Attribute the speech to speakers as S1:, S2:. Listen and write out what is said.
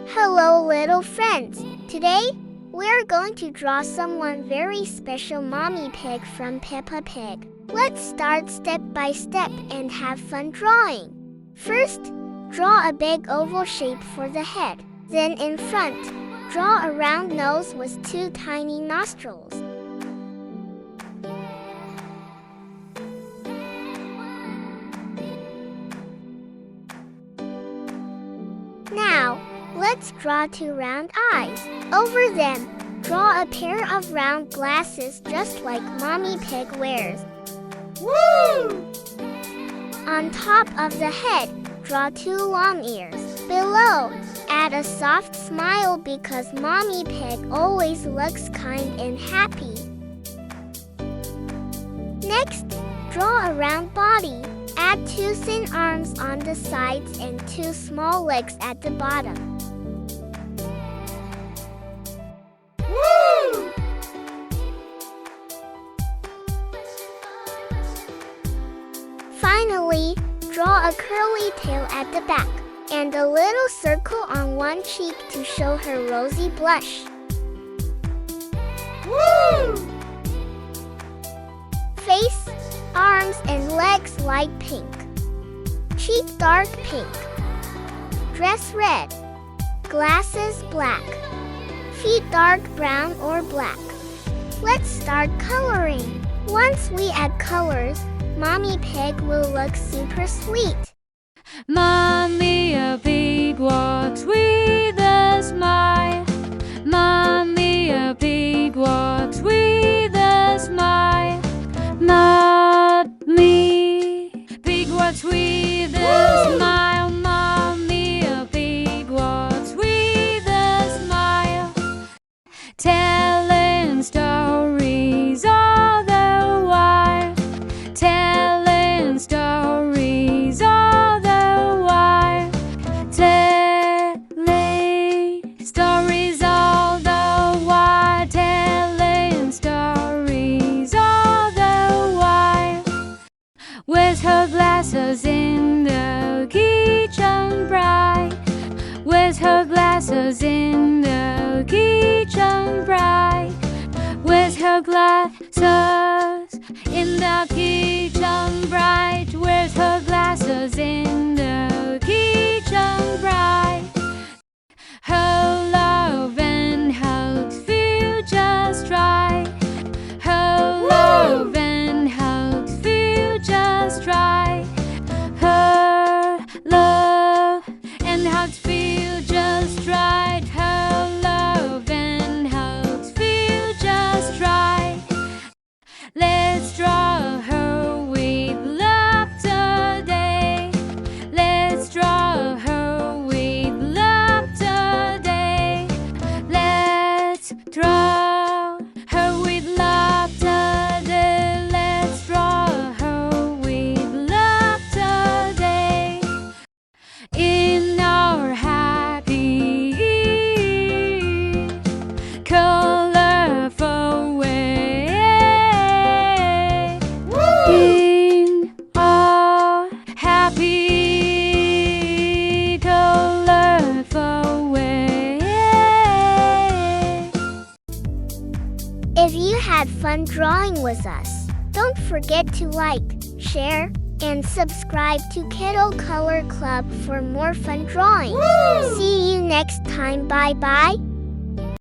S1: Hello, little friends. Today, we're going to draw someone very special, Mommy Pig from Peppa Pig. Let's start step by step and have fun drawing. First, draw a big oval shape for the head. Then in front, draw a round nose with 2 tiny nostrils. Now, let's draw 2 round eyes. Over them, draw a pair of round glasses just like Mommy Pig wears.
S2: Woo!
S1: On top of the head, draw 2 long ears. Below, add a soft smile because Mommy Pig always looks kind and happy. Next, draw a round body. Add 2 thin arms on the sides and 2 small legs at the bottom.
S2: Woo!
S1: Finally, draw a curly tail at the back and a little circle on one cheek to show her rosy blush.
S2: Woo!
S1: Face, arms, and legs light pink. Cheek dark pink. Dress red. Glasses black. Feet dark brown or black. Let's start coloring. Once we add colors, Mommy Pig will look super sweet.
S3: Mommy a pig walks with a smile. Mommy a pig walks with a smile. Mommy pig walks with a smile. Mommy a pig walks with a smile. Telling stories all the while. Telling stories all the while. Telling stories all the while. Telling stories all the while. With her glasses in the kitchen bright. With her glasses in the kitchen bright. With her glasses in the kitchen bright. With her glasses in the kitchen bright. Her love and hugs feel just right. Her love and hugs feel just right. Her love and hugs feel just right. Her love and hugs feel just right. Let's draw her with love today. Let's draw her with love today. Let's draw her with love today. Let's draw her with love today. In our happy, colorful way. In our happy, colorful way.
S1: If you had fun drawing with us, don't forget to like, share, and subscribe to Kiddo Color Club for more fun drawing.
S2: Woo!
S1: See you next time. Bye bye.